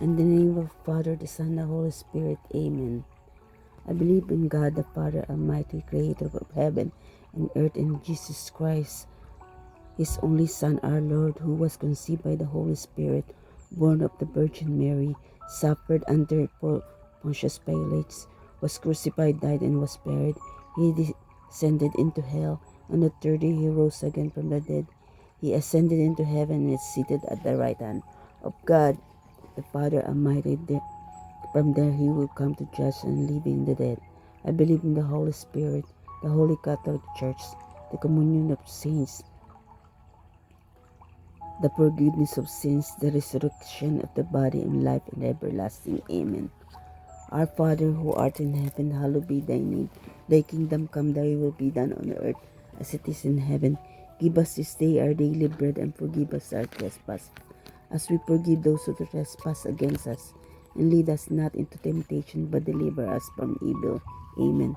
In the name of the Father, the Son, and the Holy Spirit. Amen. I believe in God, the Father Almighty, creator of heaven and earth, and Jesus Christ, His only Son, our Lord, who was conceived by the Holy Spirit, born of the Virgin Mary, suffered under Pontius Pilate, was crucified, died, and was buried. He descended into hell. On the third day he rose again from the dead. He ascended into heaven and is seated at the right hand of God, the Father Almighty. From there he will come to judge the living and the dead. I believe in the Holy Spirit, the Holy Catholic Church, the communion of saints, the forgiveness of sins, the resurrection of the body, and life and everlasting. Amen. Our Father who art in heaven, hallowed be thy name. Thy kingdom come, thy will be done on earth as it is in heaven. Give us this day our daily bread, and forgive us our trespass, as we forgive those who trespass against us. And lead us not into temptation, but deliver us from evil. Amen.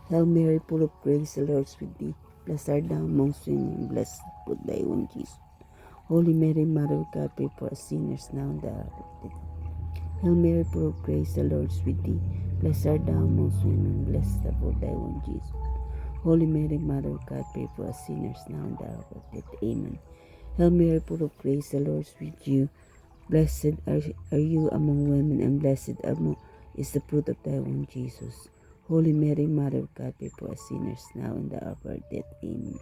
Hail Mary, full of grace, the Lord is with thee. Blessed art thou amongst women, and blessed is the fruit of thy womb, Jesus. Holy Mary, Mother of God, pray for us sinners now and at the hour of death. Hail Mary, full of grace, the Lord is with thee. Blessed art thou amongst women, blessed is the fruit of thy womb, Jesus. Holy Mary, Mother of God, pray for us sinners now and at the hour of death. Amen. Hail Mary, full of grace, the Lord is with you. Blessed are you among women, and blessed is the fruit of thy womb, Jesus. Holy Mary, Mother of God, pray for us sinners now and at the hour of our death. Amen.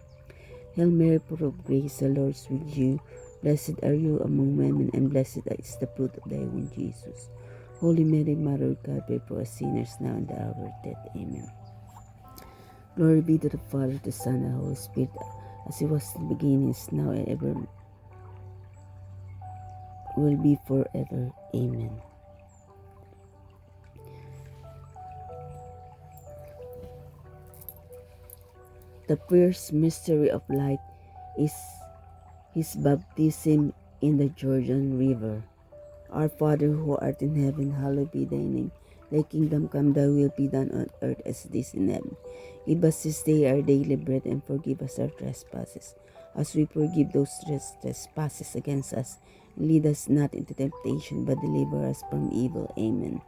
Hail Mary, full of grace, the Lord is with you. Blessed are you among women, and blessed is the fruit of thy womb, Jesus. Holy Mary, Mother of God, pray for us sinners now and at the hour of our death. Amen. Glory be to the Father, the Son, and the Holy Spirit, as it was in the beginning, is now, and ever will be forever. Amen. The first mystery of light is his baptism in the Jordan River. Our Father who art in heaven, hallowed be thy name. Thy kingdom come, thy will be done on earth as it is in heaven. Give us this day our daily bread, and forgive us our trespasses, as we forgive those trespasses against us. And lead us not into temptation, but deliver us from evil. Amen.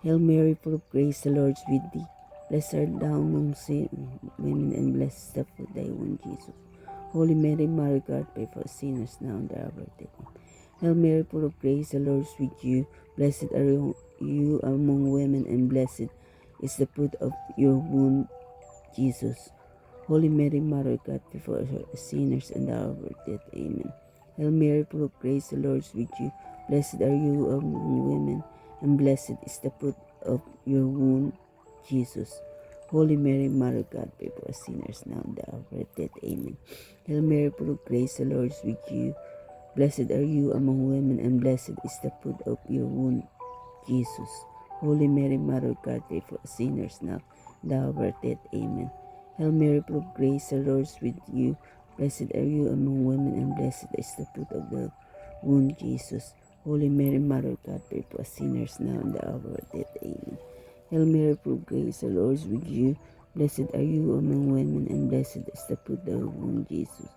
Hail Mary, full of grace, the Lord is with thee. Blessed art thou amongst women, and blessed is the fruit of thy womb, Jesus. Holy Mary, Mother of God, pray for us sinners now and at the hour of our death. Hail Mary, full of grace, the Lord is with you. Blessed are you among women, and blessed is the fruit of your womb, Jesus. Holy Mary, Mother of God, pray for us sinners and at the hour of our death. Amen. Hail Mary, full of grace, the Lord is with you. Blessed are you among women, and blessed is the fruit of your womb, Jesus. Holy Mary, Mother of God, pray for us sinners now and at the hour of our death. Amen. Hail Mary, full of grace, the Lord is with you. Blessed are you among women, and blessed is the fruit of your womb, Jesus. Holy Mary, Mother of God, pray for us sinners now and at the hour of our death. Amen. Hail Mary, full of grace, the Lord is with you. Blessed are you among women, and blessed is the fruit of the womb, Jesus. Holy Mary, Mother of God, pray for us sinners now and at the hour of our death. Amen. Hail Mary, full of grace, the Lord is with you. Blessed are you among women, and blessed is the fruit of the womb, Jesus.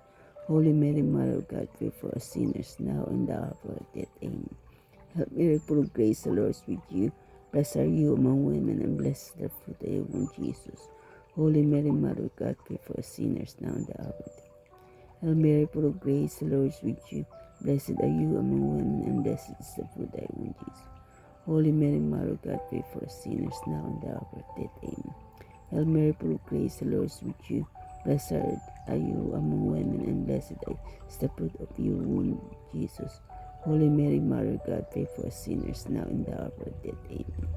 Holy Mary, Mother of God, pray for us sinners now and at the hour of our death. Amen. Hail Mary, full of grace, the Lord is with you. Blessed are you among women, and blessed is the fruit of your womb, Jesus. Holy Mary, Mother of God, pray for us sinners now and at the hour of our death. Hail Mary, full of grace, the Lord is with you. Blessed are you among women, and blessed is the fruit of thy womb, Jesus. Holy Mary, Mother of God, pray for us sinners now and at the hour of our death. Amen. Hail Mary, full of grace, the Lord is with you. Blessed are you among women, and blessed is the fruit of your womb, Jesus. Holy Mary, Mother of God, pray for us sinners now and at the hour of our death. Amen.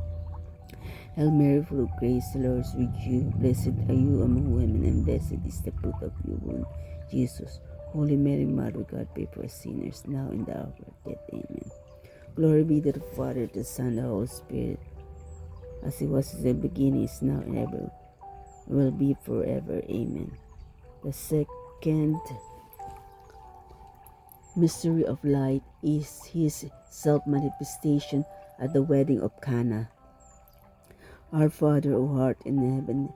Hail Mary, full of grace, the Lord is with you. Blessed are you among women, and blessed is the fruit of your womb, Jesus. Holy Mary, Mother of God, pray for us sinners now and at the hour of our death. Amen. Glory be to the Father, the Son, and the Holy Spirit, as it was in the beginning, is now, and ever will be forever. Amen. The second mystery of light is his self-manifestation at the wedding of Cana. Our Father, who art in heaven,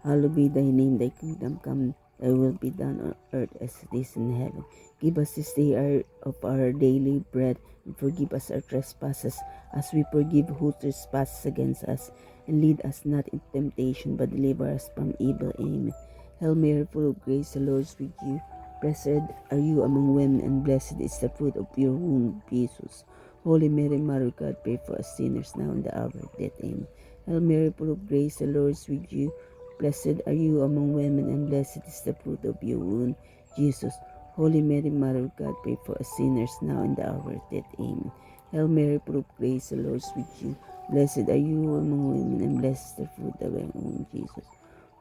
hallowed be thy name. Thy kingdom come, thy will be done on earth as it is in heaven. Give us this day our daily bread, and forgive us our trespasses, as we forgive who trespasses against us. And lead us not into temptation, but deliver us from evil. Amen. Hail Mary, full of grace, the Lord is with you. Blessed are you among women, and blessed is the fruit of your womb, Jesus. Holy Mary, Mother of God, pray for us sinners now and the hour of death. Amen. Hail Mary, full of grace, the Lord is with you. Blessed are you among women, and blessed is the fruit of your womb, Jesus. Holy Mary, Mother of God, pray for us sinners now and the hour of death. Amen. Hail Mary, full of grace, the Lord is with you. Blessed are you among women, and blessed is the fruit of your womb, Jesus.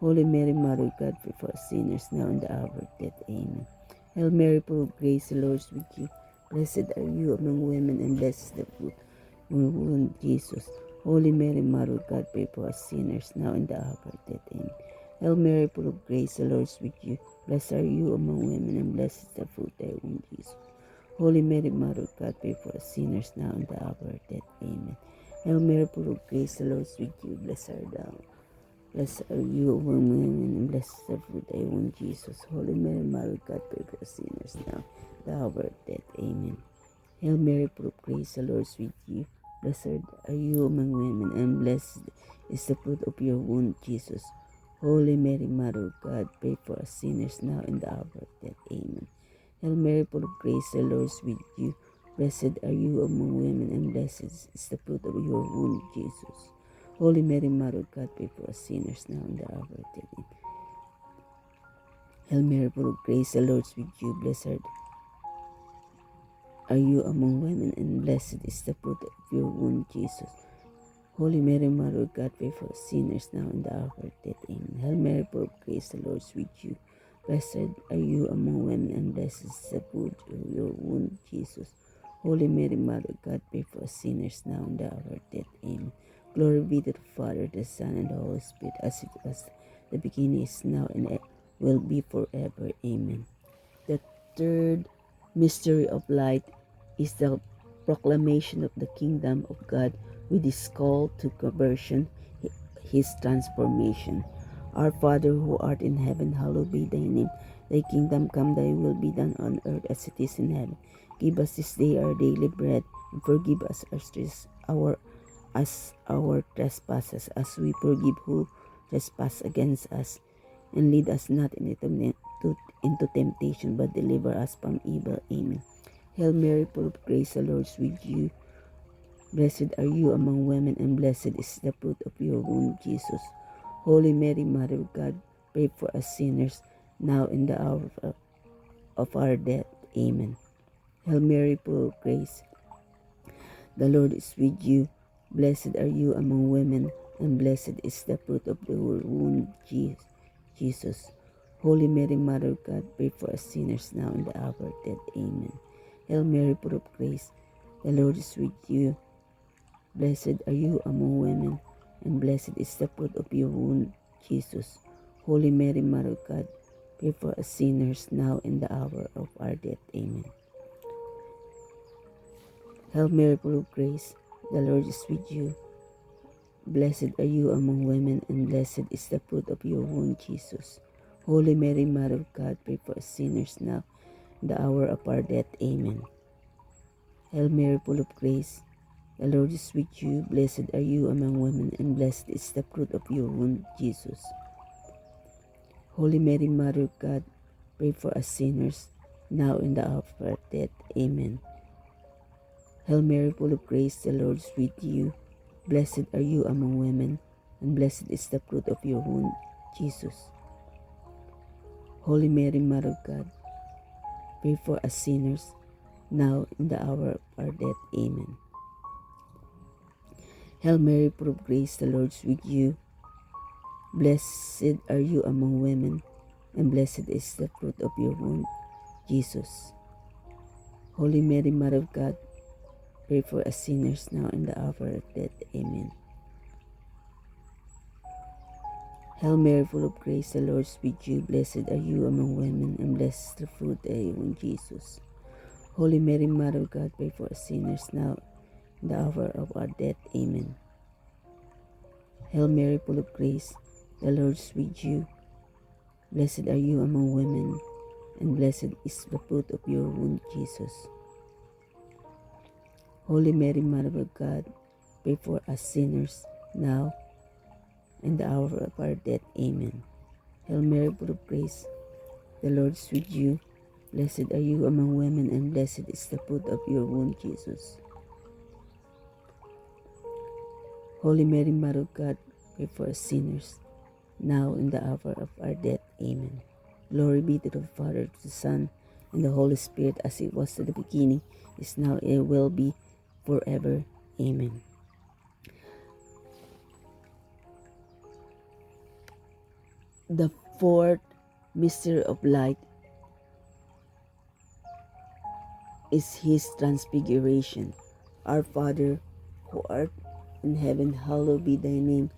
Holy Mary, Mother of God, pray for us sinners now and the hour of death. Amen. Hail Mary, full of grace, the Lord is with you. Blessed are you among women, and blessed is the fruit of your womb, Jesus. Holy Mary, Mother of God, pray for us sinners now and the hour of death. Amen. Hail Mary, full of grace, the Lord is with you. Blessed are you among women, and blessed is the fruit of your womb, Jesus. Holy Mary, Mother of God, pray for us sinners now and the hour of death. Amen. Hail Mary, full of grace, the Lord is with you. Blessed are thou. Blessed are you among women, and blessed is the fruit of your womb, Jesus. Holy Mary, Mother of God, pray for us sinners now and the hour of death. Amen. Hail Mary, full of grace, the Lord is with you. Blessed are you among women, and blessed is the fruit of your womb, Jesus. Holy Mary, Mother of God, pray for us sinners now and the hour of death. Amen. Hail Mary, full of grace, the Lord is with you. Blessed are you among women, and blessed is the fruit of your womb, Jesus. Holy Mary, Mother of God, pray for us sinners now and the hour of death. Amen. Hail Mary, full of grace, the Lord is with you. Blessed are you among women, and blessed is the fruit of your womb, Jesus. Holy Mary, Mother of God, pray for us sinners now and the hour of death. Amen. Hail Mary, full of grace, the Lord is with you. Blessed are you among women, and blessed is the fruit of your womb, Jesus. Holy Mary, Mother of God, pray for us sinners now and the hour of death. Amen. Glory be to the Father, the Son, and the Holy Spirit, as it was the beginning, is now, and will be forever. Amen. The third mystery of light is the proclamation of the kingdom of God with his call to conversion, his transformation. Our Father who art in heaven, hallowed be thy name. Thy kingdom come, thy will be done on earth as it is in heaven. Give us this day our daily bread, and forgive us our trespasses, as we forgive who trespass against us. And lead us not into temptation, but deliver us from evil. Amen. Hail Mary, full of grace, the Lord is with you. Blessed are you among women, and blessed is the fruit of your womb, Jesus. Holy Mary, Mother of God, pray for us sinners, now in the hour of our death. Amen. Hail Mary, full of grace, the Lord is with you. Blessed are you among women, and blessed is the fruit of your womb, Jesus. Holy Mary, Mother of God, pray for us sinners now in the hour of death. Amen. Hail Mary, full of grace, the Lord is with you. Blessed are you among women, and blessed is the fruit of your womb, Jesus. Holy Mary, Mother of God, pray for us sinners now in the hour of our death. Amen. Hail Mary, full of grace, the Lord is with you. Blessed are you among women, and blessed is the fruit of your womb, Jesus. Holy Mary, Mother of God, pray for us sinners now in the hour of our death. Amen. Hail Mary, full of grace, the Lord is with you. Blessed are you among women, and blessed is the fruit of your womb, Jesus. Holy Mary, Mother of God, pray for us sinners, now in the hour of our death. Amen. Hail Mary, full of grace, the Lord is with you. Blessed are you among women, and blessed is the fruit of your womb, Jesus. Holy Mary, Mother of God, pray for us sinners, now in the hour of our death. Amen. Hail Mary, full of grace, the Lord is with you. Blessed are you among women, and blessed is the fruit of your womb, Jesus. Holy Mary, Mother of God, pray for us sinners now in the hour of death. Amen. Hail Mary, full of grace, the Lord is with you. Blessed are you among women, and blessed is the fruit of your womb, Jesus. Holy Mary, Mother of God, pray for us sinners now in the hour of our death. Amen. Hail Mary, full of grace, the Lord is with you. Blessed are you among women, and blessed is the fruit of your womb, Jesus. Holy Mary, Mother of God, pray for us sinners, now and the hour of our death. Amen. Hail Mary, full of grace, the Lord is with you. Blessed are you among women, and blessed is the fruit of your womb, Jesus. Holy Mary, Mother of God, pray for us sinners, now and the hour of our death. Amen. Glory be to the Father, to the Son, and the Holy Spirit, as it was at the beginning, is now, and will be forever. Amen. The fourth mystery of light is his transfiguration. Our Father, who art in heaven, hallowed be thy name.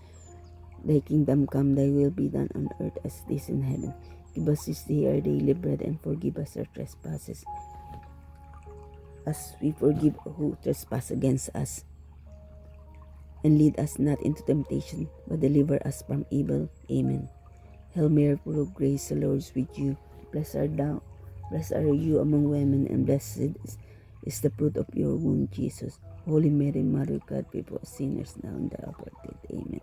Thy kingdom come, thy will be done on earth as it is in heaven. Give us this day our daily bread, and forgive us our trespasses, as we forgive who trespass against us. And lead us not into temptation, but deliver us from evil. Amen. Hail Mary, full of grace, the Lord is with you. Blessed are you among women, and blessed is the fruit of your womb, Jesus. Holy Mary, Mother of God, pray for us sinners, now and the hour of our death. Amen.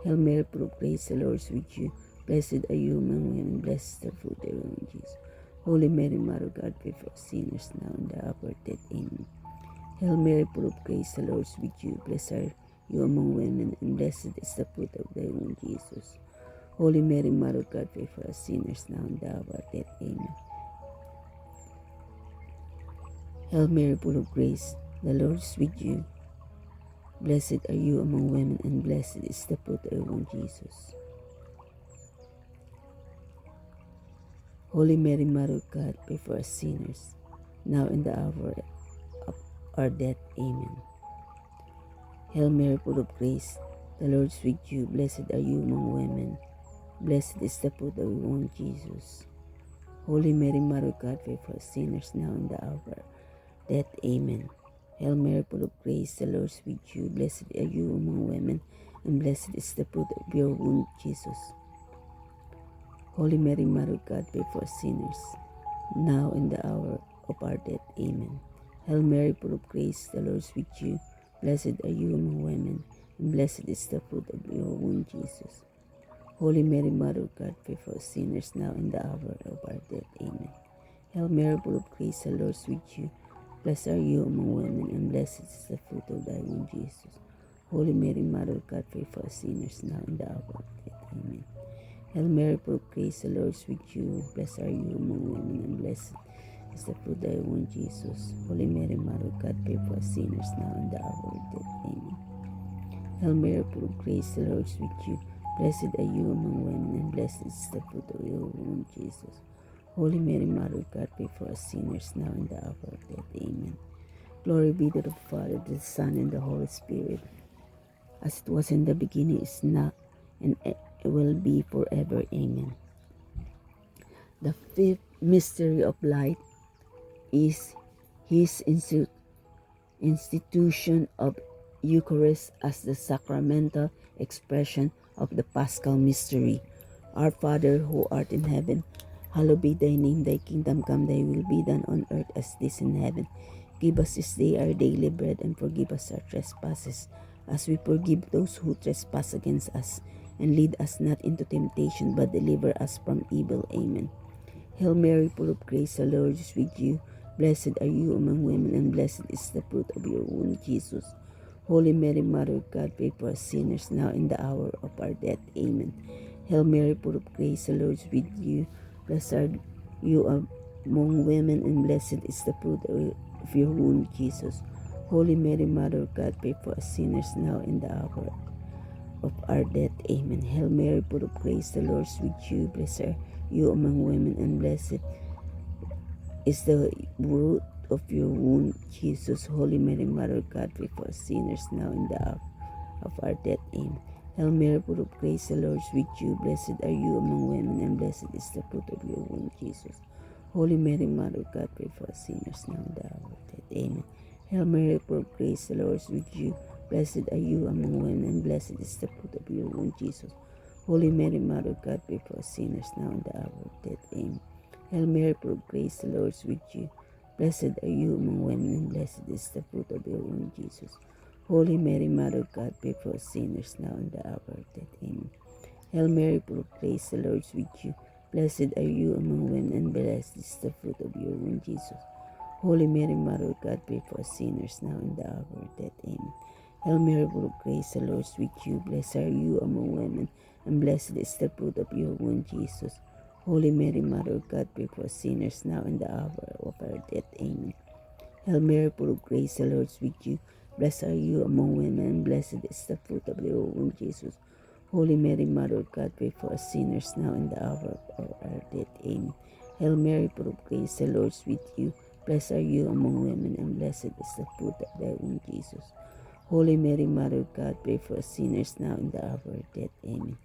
Hail Mary, full of grace, the Lord is with you. Blessed are you among women, blessed is the fruit of your womb, Jesus. Holy Mary, Mother of God, pray for us sinners, now and the hour of our death. Amen. Hail Mary, full of grace, the Lord is with you. Blessed are you among women, and blessed is the fruit of thy womb, Jesus. Holy Mary, Mother of God, pray for us sinners, now and the hour of our death. Amen. Hail Mary, full of grace, the Lord is with you. Blessed are you among women, and blessed is the fruit of your womb, Jesus. Holy Mary, Mother of God, pray for us sinners, now and the hour of our death. Amen. Hail Mary, full of grace, the Lord is with you. Blessed are you among women, blessed is the fruit of your womb, Jesus. Holy Mary, Mother of God, pray for us sinners, now and the hour of our death. Amen. Hail Mary, full of grace, the Lord is with you. Blessed are you among women, and blessed is the fruit of your womb, Jesus. Holy Mary, Mother of God, pray for us sinners, now and the hour of our death. Amen. Hail Mary, full of grace, the Lord is with you. Blessed are you among women, and blessed is the fruit of your womb, Jesus. Holy Mary, Mother of God, pray for us sinners, now and the hour of our death. Amen. Hail Mary, full of grace, the Lord is with you. Blessed are you among women, and blessed is the fruit of thy womb, Jesus. Holy Mary, Mother of God, pray for us sinners, now and the hour of death. Amen. Hail Mary, full of grace, the Lord is with you. Blessed are you among women, and blessed is the fruit of thy womb, Jesus. Holy Mary, Mother of God, pray for us sinners, now and the hour of death. Amen. Hail Mary, full of grace, the Lord is with you. Blessed are you among women, and blessed is the fruit of your womb, Jesus. Holy Mary, Mother of God, pray for us sinners, now and the hour of death. Amen. Glory be to the Father, to the Son, and the Holy Spirit, as it was in the beginning, is now, and it will be forever. Amen. The fifth mystery of light is his institution of Eucharist as the sacramental expression of the Paschal mystery. Our Father, who art in heaven, hallowed be thy name. Thy kingdom come, thy will be done on earth as it is in heaven. Give us this day our daily bread, and forgive us our trespasses, as we forgive those who trespass against us. And lead us not into temptation, but deliver us from evil. Amen. Hail Mary, full of grace, the Lord is with you. Blessed are you among women, and blessed is the fruit of your womb, Jesus. Holy Mary, Mother of God, pray for us sinners, now in the hour of our death. Amen. Hail Mary, full of grace, the Lord is with you. Blessed are you among women, and blessed is the fruit of your womb, Jesus. Holy Mary, Mother of God, pray for us sinners, now in the hour of our death. Amen. Hail Mary, full of grace, the Lord is with you. Blessed are you among women, and blessed is the root of your womb, Jesus. Holy Mary, Mother of God, pray for us sinners, now in the hour of our death. Amen. Hail Mary, full of grace, the Lord is with you. Blessed are you among women, and blessed is the fruit of your womb, Jesus. Holy Mary, Mother of God, pray for us sinners, now in the hour of death. Amen. Hail Mary, full of grace, the Lord is with you. Blessed are you among women, and blessed is the fruit of your womb, Jesus. Holy Mary, Mother of God, pray for us sinners now and the hour of death. Amen. Hail Mary, full of grace, the Lord is with you. Blessed are you among women, and blessed is the fruit of your womb, Jesus. Holy Mary, Mother of God, pray for us sinners now and the hour of death. Amen. Hail Mary, full of grace, the Lord is with you. Blessed are you among women, and blessed is the fruit of your womb, Jesus. Holy Mary, Mother of God, pray for us sinners now and the hour of death. Amen. Hail Mary, full of grace, the Lord is with you. Blessed are you among women, and blessed is the fruit of your womb, Jesus. Holy Mary, Mother of God, pray for us sinners now and the hour of our death. Amen. Hail Mary, full of grace, the Lord is with you. Blessed are you among women, and blessed is the fruit of your womb, Jesus. Holy Mary, Mother of God, pray for us sinners now and the hour of our death. Amen. Hail Mary, full of grace, the Lord is with you. Blessed are you among women, and blessed is the fruit of thy womb, Jesus. Holy Mary, Mother of God, pray for us sinners now and the hour of death. Amen.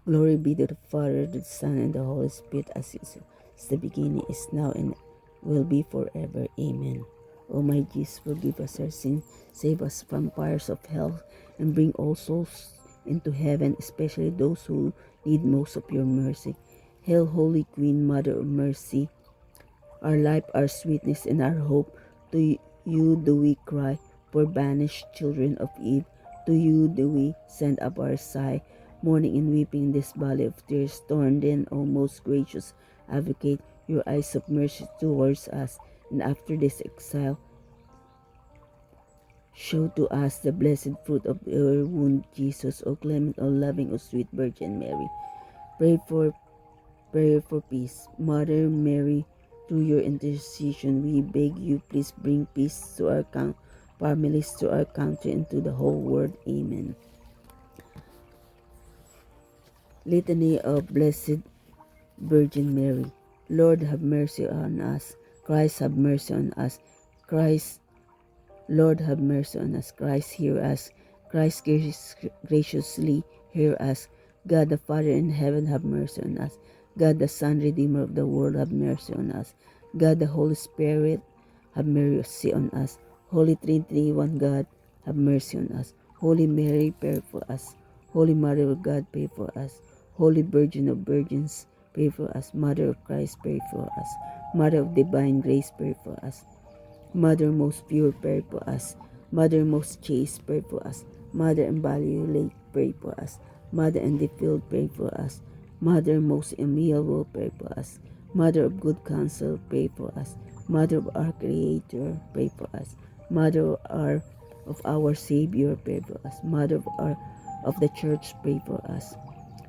Glory be to the Father, to the Son, and the Holy Spirit, as it is the beginning, is now, and will be forever. Amen. O my Jesus, forgive us our sins, save us from fires of hell, and bring all souls into heaven, especially those who need most of your mercy. Hail, Holy Queen, Mother of Mercy, our life, our sweetness, and our hope. To you do we cry, poor banished children of Eve. To you do we send up our sigh, mourning and weeping in this valley of tears. Turn then, O most gracious Advocate, your eyes of mercy towards us, and after this exile, show to us the blessed fruit of your womb, Jesus. O clement, O loving, O sweet Virgin Mary, pray for prayer for peace. Mother Mary, through your intercession, we beg you, please bring peace to our families, to our country, and to the whole world. Amen. Litany of Blessed Virgin Mary. Lord, have mercy on us. Christ, have mercy on us. Christ, Lord, have mercy on us. Christ, hear us. Christ, graciously hear us. God the Father in heaven, have mercy on us. God the Son, Redeemer of the world, have mercy on us. God the Holy Spirit, have mercy on us. Holy Trinity, one God, have mercy on us. Holy Mary, pray for us. Holy Mother of God, pray for us. Holy Virgin of Virgins, pray for us. Mother of Christ, pray for us. Mother of Divine Grace, pray for us. Mother most pure, pray for us. Mother most chaste, pray for us. Mother inviolate, pray for us. Mother undefiled, pray for us. Mother most amiable, pray for us. Mother of good counsel, pray for us. Mother of our Creator, pray for us. Mother of our Savior, pray for us. Mother of the Church, pray for us.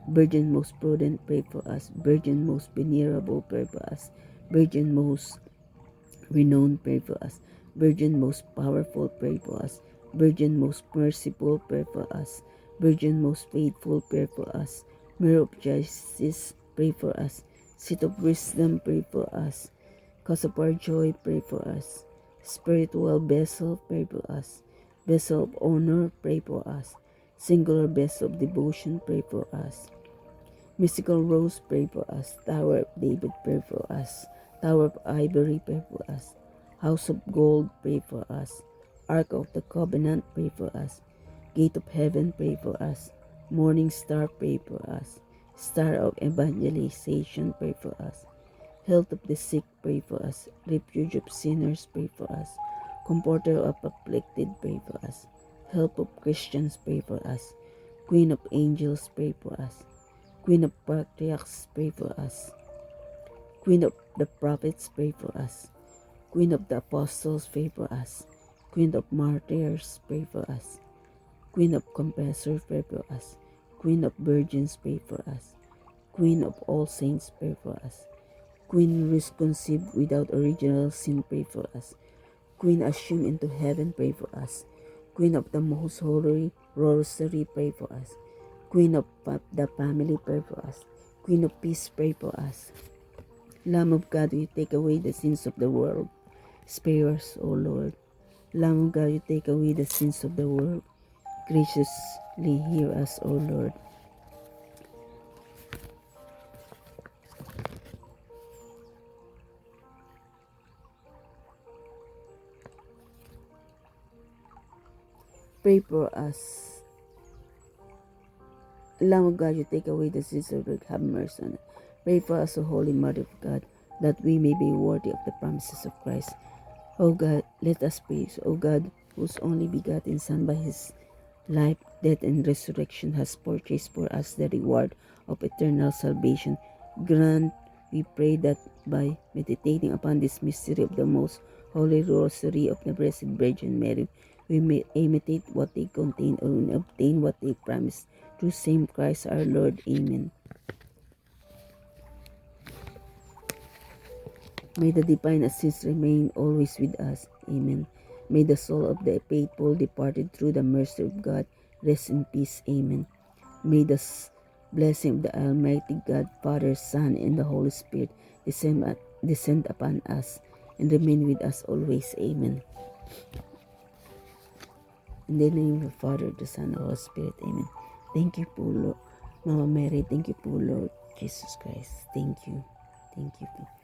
Virgin most prudent, pray for us. Virgin most venerable, pray for us. Virgin most renowned, pray for us. Virgin most powerful, pray for us. Virgin most merciful, pray for us. Virgin most faithful, pray for us. Mirror of justice, pray for us. Seat of wisdom, pray for us. Cause of our joy, pray for us. Spiritual vessel, pray for us. Vessel of honor, pray for us. Singular vessel of devotion, pray for us. Mystical rose, pray for us. Tower of David, pray for us. Tower of Ivory, pray for us. House of Gold, pray for us. Ark of the Covenant, pray for us. Gate of Heaven, pray for us. Morning Star, pray for us. Star of Evangelization, pray for us. Health of the sick, pray for us. Refuge of sinners, pray for us. Comforter of afflicted, pray for us. Help of Christians, pray for us. Queen of angels, pray for us. Queen of patriarchs, pray for us. Queen of the prophets, pray for us. Queen of the apostles, pray for us. Queen of martyrs, pray for us. Queen of confessors, pray for us. Queen of virgins, pray for us. Queen of all saints, pray for us. Queen who is conceived without original sin, pray for us. Queen assumed into heaven, pray for us. Queen of the most holy rosary, pray for us. Queen of the family, pray for us. Queen of peace, pray for us. Lamb of God, you take away the sins of the world. Spare us, O Lord. Lamb of God, you take away the sins of the world. Graciously hear us, O Lord. Pray for us. Lamb of God, you take away the sins of the world, have mercy on us. Pray for us, O Holy Mother of God, that we may be worthy of the promises of Christ. O God, let us praise, O God, whose only begotten Son by his life, death, and resurrection has purchased for us the reward of eternal salvation. Grant, we pray, that by meditating upon this mystery of the most holy rosary of the Blessed Virgin Mary, we may imitate what they contain and obtain what they promise. Through same Christ our Lord. Amen. May the divine assist remain always with us. Amen. May the soul of the faithful departed through the mercy of God rest in peace. Amen. May the blessing of the Almighty God, Father, Son, and the Holy Spirit descend upon us and remain with us always. Amen. In the name of the Father, the Son, and the Holy Spirit. Amen. Thank you po, Lord. Mama Mary, thank you po, Lord Jesus Christ. Thank you. Thank you po.